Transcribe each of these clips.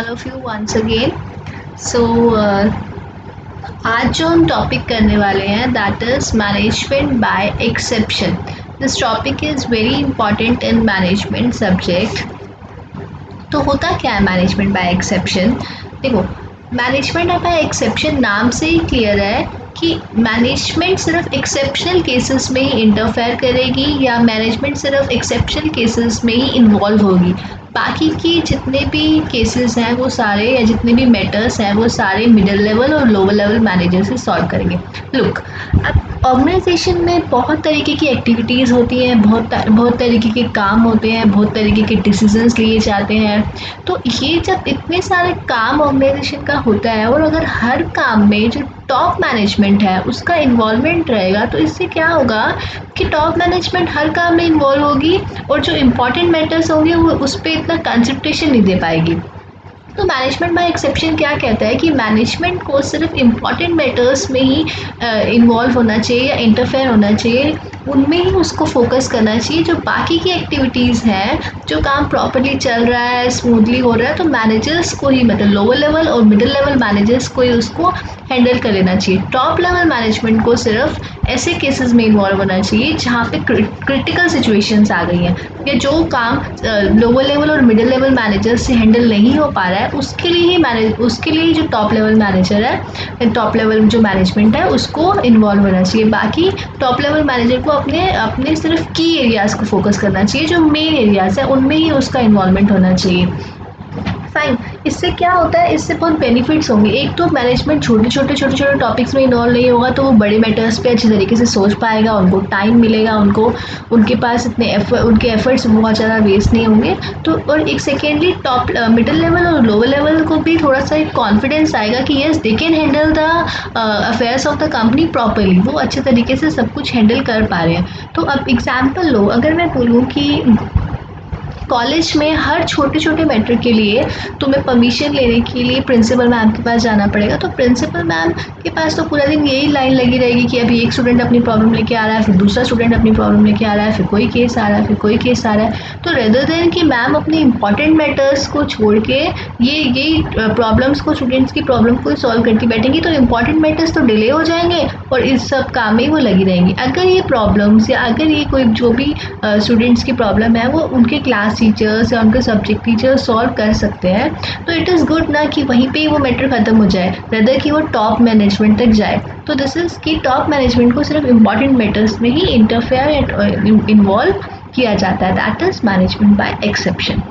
all of you once again. So आज जो हम टॉपिक करने वाले हैं that is management by exception. This topic is very important in management subject. तो होता क्या है मैनेजमेंट बाय एक्सेप्शन? देखो, मैनेजमेंट बाय एक्सेप्शन नाम से ही क्लियर है कि मैनेजमेंट सिर्फ एक्सेप्शनल केसेस में ही इंटरफेयर करेगी या मैनेजमेंट सिर्फ एक्सेप्शनल केसेस में ही इन्वॉल्व होगी. बाकी की जितने भी केसेस हैं वो सारे या जितने भी मैटर्स हैं वो सारे मिडिल लेवल और लोअर लेवल मैनेजर से सॉल्व करेंगे. लुक, अब ऑर्गेनाइजेशन में बहुत तरीके की एक्टिविटीज़ होती हैं, बहुत तरीके के काम होते हैं, बहुत तरीके के डिसीजंस लिए जाते हैं. तो ये जब इतने सारे काम ऑर्गेनाइजेशन का होता है और अगर हर काम में जो टॉप मैनेजमेंट है उसका इन्वॉल्वमेंट रहेगा तो इससे क्या होगा कि टॉप मैनेजमेंट हर काम में इन्वॉल्व होगी और जो इम्पॉर्टेंट मैटर्स होंगे वो उस पर इतना कंसंट्रेशन नहीं दे पाएगी. तो मैनेजमेंट बाय एक्सेप्शन क्या कहता है कि मैनेजमेंट को सिर्फ इम्पॉर्टेंट मैटर्स में ही इन्वॉल्व होना चाहिए या इंटरफेयर होना चाहिए, उनमें ही उसको फोकस करना चाहिए. जो बाकी की एक्टिविटीज़ हैं, जो काम प्रॉपर्ली चल रहा है, स्मूथली हो रहा है, तो मैनेजर्स को ही मतलब लोअर लेवल और मिडिल लेवल मैनेजर्स को ही उसको हैंडल कर लेना चाहिए. टॉप लेवल मैनेजमेंट को सिर्फ ऐसे केसेस में इन्वॉल्व होना चाहिए जहाँ पे क्रिटिकल सिचुएशंस आ गई हैं या जो काम लोअर लेवल और मिडिल लेवल मैनेजर से हैंडल नहीं हो पा रहा है उसके लिए जो टॉप लेवल मैनेजर है, टॉप लेवल जो मैनेजमेंट है उसको इन्वॉल्व होना चाहिए. बाकी टॉप लेवल मैनेजर को अपने सिर्फ की एरियाज़ को फोकस करना चाहिए, जो मेन एरियाज़ है उनमें ही उसका इन्वॉल्वमेंट होना चाहिए. फाइन. इससे क्या होता है, इससे बहुत बेनिफिट्स होंगे. एक तो मैनेजमेंट छोटे छोटे टॉपिक्स में इन्वॉल्व नहीं होगा तो वो बड़े मैटर्स पे अच्छे तरीके से सोच पाएगा, उनको टाइम मिलेगा, उनके पास उनके एफर्ट्स बहुत ज़्यादा वेस्ट नहीं होंगे. तो और एक सेकेंडली टॉप मिडिल लेवल और लोअर लेवल को भी थोड़ा सा एक कॉन्फिडेंस आएगा कि yes they can handle the affairs of the company properly. वो अच्छे तरीके से सब कुछ हैंडल कर पा रहे हैं. तो अब एग्जाम्पल लो, अगर मैं बोलूँ कि कॉलेज में हर छोटे मैटर के लिए तुम्हें परमिशन लेने के लिए प्रिंसिपल मैम के पास जाना पड़ेगा. तो प्रिंसिपल मैम के पास तो पूरा दिन यही लाइन लगी रहेगी कि अभी एक स्टूडेंट अपनी प्रॉब्लम लेके आ रहा है, फिर दूसरा स्टूडेंट अपनी प्रॉब्लम लेके आ रहा है, फिर कोई केस आ रहा है, फिर कोई केस आ रहा है. तो रेदर देन कि मैम अपने इंपॉर्टेंट मैटर्स को छोड़ के यही प्रॉब्लम्स को, स्टूडेंट्स की प्रॉब्लम को सॉल्व करती बैठेंगी तो इंपॉर्टेंट मैटर्स तो डिले हो जाएंगे और इस सब काम में वो लगी रहेंगी. अगर ये प्रॉब्लम्स या अगर ये कोई जो भी स्टूडेंट्स की प्रॉब्लम है वो उनके क्लास टीचर्स या उनके सब्जेक्ट टीचर्स सॉल्व कर सकते हैं तो इट इज़ गुड ना कि वहीं पे वो मैटर ख़त्म हो जाए, रेदर कि वो टॉप मैनेजमेंट तक जाए. तो दिस इज़ कि टॉप मैनेजमेंट को सिर्फ इम्पॉर्टेंट मैटर्स में ही इंटरफेयर इन्वॉल्व किया जाता है. That is management by exception.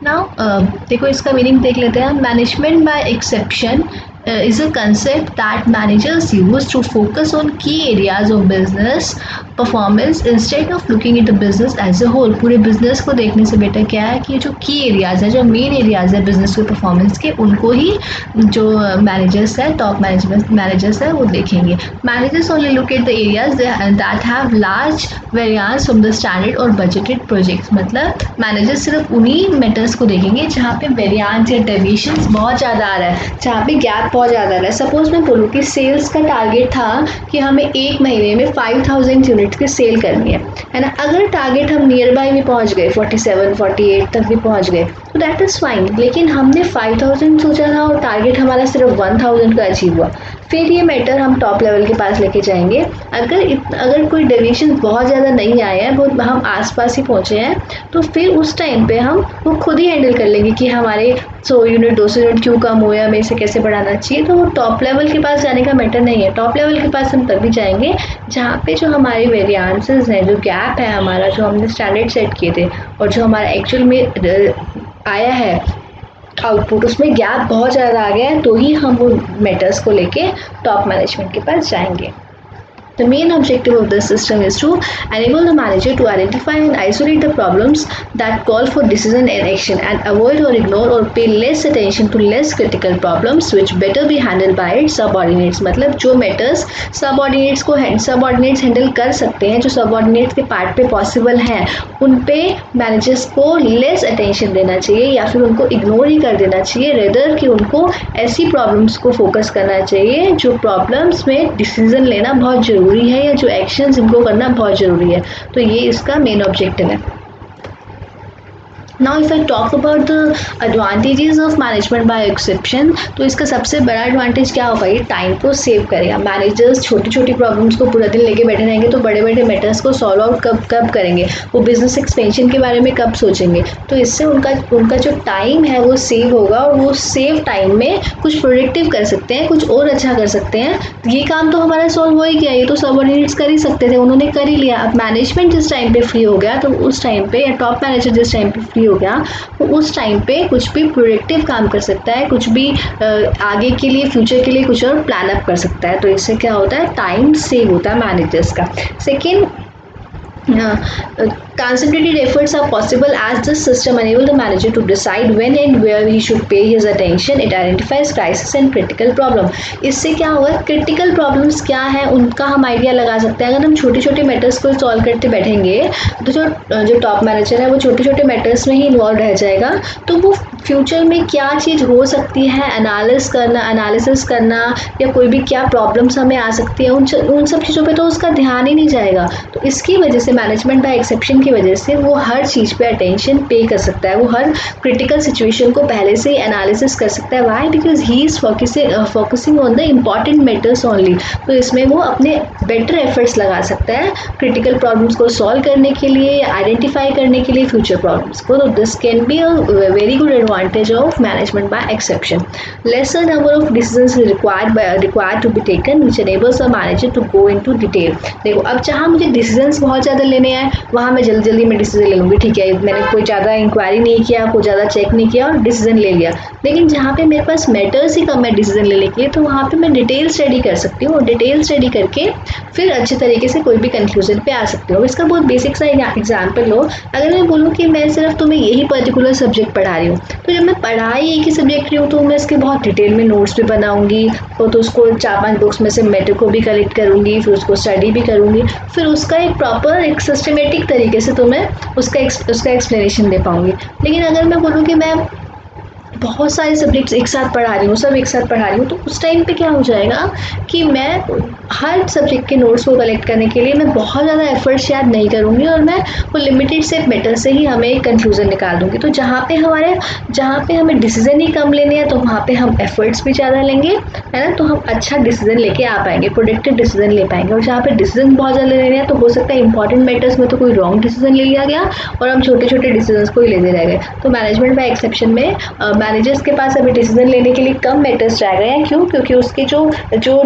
Now देखो इसका मीनिंग देख लेते हैं. Management by exception is a concept that managers use to focus on key areas of business performance instead of looking at the business as a whole. पूरे business को देखने से better क्या है कि जो key areas है, जो main areas है business के performance के, उनको ही जो managers है, top managers है वो देखेंगे. Managers only look at the areas that have large variance from the standard or budgeted projects. मतलब managers सिर्फ उन्हीं matters को देखेंगे जहाँ पे variance या deviations बहुत ज़्यादा आ रहा है, जहाँ पे gap बहुत ज़्यादा है. सपोज मैं बोलूँ कि सेल्स का टारगेट था कि हमें एक महीने में 5000 यूनिट्स की सेल करनी है ना. अगर टारगेट हम नियर बाई में पहुँच गए, 47-48 तक भी पहुँच गए तो दैट इज़ फाइन. लेकिन हमने 5000 सोचा था और टारगेट हमारा सिर्फ 1000 का अचीव हुआ. फिर ये मैटर हम टॉप लेवल के पास लेके जाएंगे. अगर कोई डेविएशन बहुत ज़्यादा नहीं आया है, बहुत हम आसपास ही पहुँचे हैं, तो फिर उस टाइम पे हम वो खुद ही हैंडल कर लेंगे कि हमारे 100 यूनिट 200 यूनिट क्यों कम हुआ, हमें इसे कैसे बढ़ाना चाहिए. तो वो टॉप लेवल के पास जाने का मैटर नहीं है. टॉप लेवल के पास हम तभी जाएंगे जहाँ पे जो हमारे वेरिएंसेस हैं, जो गैप है हमारा, जो हमने स्टैंडर्ड सेट किए थे और जो हमारा एक्चुअल में आया है आउटपुट, उसमें गैप बहुत ज़्यादा आ गया है, तो ही हम वो मैटर्स को लेके टॉप मैनेजमेंट के पास जाएंगे. The main objective of this system is to enable the manager to identify and isolate the problems that call for decision and action and avoid or ignore or pay less attention to less critical problems which better be handled by its subordinates. मतलब जो matters subordinates handle कर सकते हैं, जो subordinates के part पे possible हैं, उन पे managers को less attention देना चाहिए या फिर उनको ignore ही कर देना चाहिए, rather कि उनको ऐसी problems को focus करना चाहिए जो problems में decision लेना बहुत ज़रूरी है या जो एक्शंस इनको करना बहुत ज़रूरी है. तो ये इसका मेन ऑब्जेक्टिव है. Now if I talk about the advantages of management by exception, तो इसका सबसे बड़ा एडवांटेज क्या होगा, ये टाइम को सेव करेगा। मैनेजर्स छोटी छोटी प्रॉब्लम्स को पूरा दिन लेके बैठे रहेंगे तो बड़े बड़े मैटर्स को सॉल्व आउट कब करेंगे, वो बिजनेस एक्सपेंशन के बारे में कब सोचेंगे। तो इससे उनका जो टाइम है वो सेव होगा और वो सेव टाइम में कुछ प्रोडक्टिव कर सकते हैं, कुछ और अच्छा कर सकते हैं। ये काम तो हमारा सॉल्व हो ही गया, ये तो सबऑर्डिनेट्स कर ही सकते थे, उन्होंने कर ही लिया। अब मैनेजमेंट जिस टाइम पे फ्री हो गया तो उस टाइम पे, या टॉप मैनेजर जिस टाइम पे फ्री हो गया वो उस टाइम पे कुछ भी प्रोडक्टिव काम कर सकता है, कुछ भी आगे के लिए, फ्यूचर के लिए कुछ और प्लान अप कर सकता है। तो इससे क्या होता है, टाइम सेव होता है मैनेजर्स का। Second, concentrated efforts are possible as this system enable the manager to decide when and where he should pay his attention. It identifies crisis and critical problem. इससे क्या होगा, critical problems क्या है उनका हम आइडिया लगा सकते हैं। अगर हम छोटे छोटे मैटर्स को सॉल्व करते बैठेंगे तो जो टॉप मैनेजर है वो छोटे छोटे मैटर्स में ही इन्वॉल्व रह जाएगा, तो वो फ्यूचर में क्या चीज़ हो सकती है एनालिसिस करना या कोई भी क्या प्रॉब्लम्स हमें आ सकती है, उन सब चीज़ों पे तो उसका ध्यान ही नहीं जाएगा। तो इसकी वजह से मैनेजमेंट बाय एक्सेप्शन की वजह से वो हर चीज़ पे अटेंशन पे कर सकता है, वो हर क्रिटिकल सिचुएशन को पहले से ही एनालिसिस कर सकता है। Why? Because he is focusing on the important matters only. तो इसमें वो अपने बेटर एफर्ट्स लगा सकता है क्रिटिकल प्रॉब्लम्स को सॉल्व करने के लिए या आइडेंटिफाई करने के लिए फ्यूचर प्रॉब्लम्स को। तो this can be a very good advantage of management by exception. Lesser number of decisions required to be taken which enables a manager to go into detail। देखो, अब जहाँ मुझे डिसीजंस बहुत ज़्यादा लेने हैं वहाँ मैं जल्दी में डिसीजन ले लूँगी, ठीक है, मैंने कोई ज़्यादा इंक्वायरी नहीं किया, कोई ज़्यादा चेक नहीं किया और डिसीजन ले लिया। लेकिन जहाँ पे मेरे पास मैटर्स ही कम है डिसीजन लेने के लिए, तो वहाँ पे मैं डिटेल स्टडी कर सकती हूँ और डिटेल स्टडी करके फिर अच्छे तरीके से कोई भी कंक्लूजन पे आ सकती हूँ। इसका बहुत बेसिक सा एग्जाम्पल लो, अगर मैं बोलूँ कि मैं सिर्फ तुम्हें यही पर्टिकुलर सब्जेक्ट पढ़ा रही हूँ, तो जब मैं पढ़ाई एक ही सब्जेक्ट रही हूँ तो मैं इसके बहुत डिटेल में नोट्स भी बनाऊँगी और तो उसको 4-5 बुक्स में से मैटर को भी कलेक्ट करूँगी, फिर उसको स्टडी भी करूँगी, फिर उसका एक प्रॉपर एक सिस्टमेटिक तरीके से तो मैं उसका एक्सप्लेनेशन दे पाऊँगी। लेकिन अगर मैं बोलूँ कि मैं बहुत सारे सब्जेक्ट्स एक साथ पढ़ा रही हूँ, सब एक साथ पढ़ा रही हूँ, तो उस टाइम पे क्या हो जाएगा कि मैं हर सब्जेक्ट के नोट्स को कलेक्ट करने के लिए मैं बहुत ज़्यादा एफर्ट्स शायद नहीं करूँगी और मैं वो लिमिटेड से मैटर से ही हमें एक कंक्लूजन निकाल दूँगी। तो जहाँ पे हमें डिसीजन ही कम लेने हैं तो वहाँ पे हम एफर्ट्स भी ज़्यादा लेंगे, है ना, तो हम अच्छा डिसीजन लेके आ पाएंगे, प्रोडक्टिव डिसीजन ले पाएंगे। और जहाँ पे डिसीजन बहुत ज़्यादा लेने हैं तो हो सकता है इंपॉर्टेंट मैटर्स में तो कोई रॉन्ग डिसीजन ले लिया गया और हम छोटे छोटे डिसीजन को ही लेते रह गए। तो मैनेजमेंट बाय एक्सेप्शन में मैनेजर्स के पास अभी डिसीजन लेने के लिए कम मैटर्स रह गए हैं। क्यों? क्योंकि उसके जो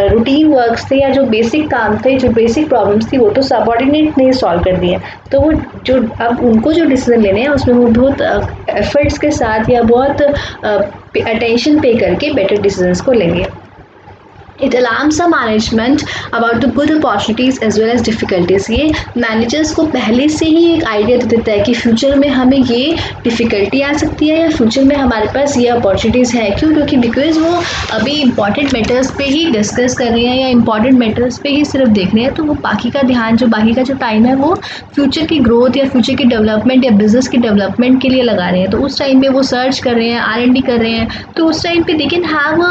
रूटीन वर्क्स थे या जो बेसिक काम थे, जो बेसिक प्रॉब्लम्स थी, वो तो सबऑर्डिनेट ने सॉल्व कर दिए। तो वो जो अब उनको जो डिसीजन लेने हैं उसमें वो बहुत एफर्ट्स के साथ या बहुत अटेंशन पे करके बेटर डिसीजंस को लेंगे। It alarms the management about the good opportunities as well as difficulties। ये मैनेजर्स को पहले से ही एक आइडिया दे देता है कि फ्यूचर में हमें ये डिफ़िकल्टी आ सकती है या फ्यूचर में हमारे पास ये अपॉर्चुनिटीज़ है। क्यों? क्योंकि बिकॉज वो अभी इंपॉर्टेंट मैटर्स पे ही डिस्कस कर रहे हैं या इंपॉर्टेंट मैटर्स पे ही सिर्फ देख रहे हैं, तो वो बाकी का जो टाइम है वो फ्यूचर की ग्रोथ या फ्यूचर की डेवलपमेंट या बिजनेस की डेवलपमेंट के लिए लगा रहे हैं। तो उस टाइम पे वो सर्च कर रहे हैं, R&D कर रहे हैं, तो उस टाइम पे they can have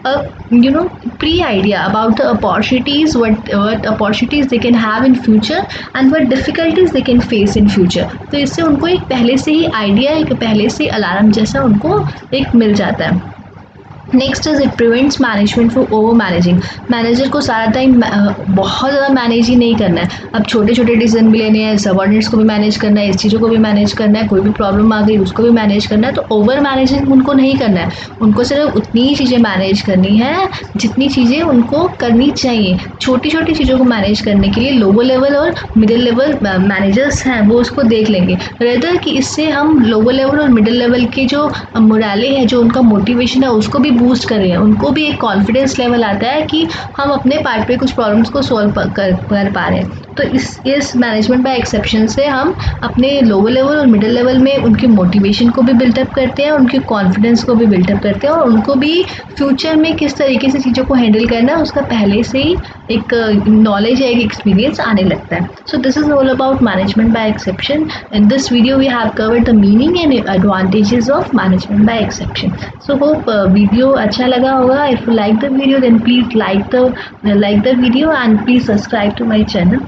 a pre-idea about the opportunities, what opportunities they can have in future and what difficulties they can face in future। तो इससे उनको एक पहले से ही आइडिया, एक पहले से अलार्म जैसा उनको एक मिल जाता है। Next is it prevents management for over managing. Manager को सारा टाइम बहुत ज़्यादा मैनेज ही नहीं करना है। अब छोटे छोटे डिसीजन भी लेने हैं, सबऑर्डिनेट्स को भी मैनेज करना है, इस चीज़ों को भी मैनेज करना है, कोई भी प्रॉब्लम आ गई उसको भी मैनेज करना है। तो ओवर मैनेजिंग उनको नहीं करना है, उनको सिर्फ उतनी ही चीज़ें मैनेज करनी है जितनी चीज़ें उनको करनी चाहिए। छोटी छोटी चीज़ों को मैनेज करने के लिए लोअर लेवल और मिडिल लेवल मैनेजर्स हैं वो उसको देख लेंगे, रेदर कि इससे हम लोअर लेवल और मिडिल लेवल के जो मोराले हैं, जो उनका मोटिवेशन है, उसको भी बूस्ट कर रहे हैं। उनको भी एक कॉन्फिडेंस लेवल आता है कि हम अपने पार्ट पे कुछ प्रॉब्लम्स को सॉल्व कर पा रहे हैं। तो इस मैनेजमेंट बाय एक्सेप्शन से हम अपने लोअर लेवल और मिडिल लेवल में उनकी मोटिवेशन को भी बिल्डअप करते हैं, उनके कॉन्फिडेंस को भी बिल्डअप करते हैं और उनको भी फ्यूचर में किस तरीके से चीज़ों को हैंडल करना है उसका पहले से ही एक नॉलेज या एक एक्सपीरियंस आने लगता है। So this is all about management by exception. In this video we have covered the meaning and advantages of management by exception. So hope video अच्छा लगा होगा। If you like the video then please like the video and please subscribe to my channel.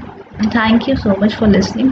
Thank you so much for listening.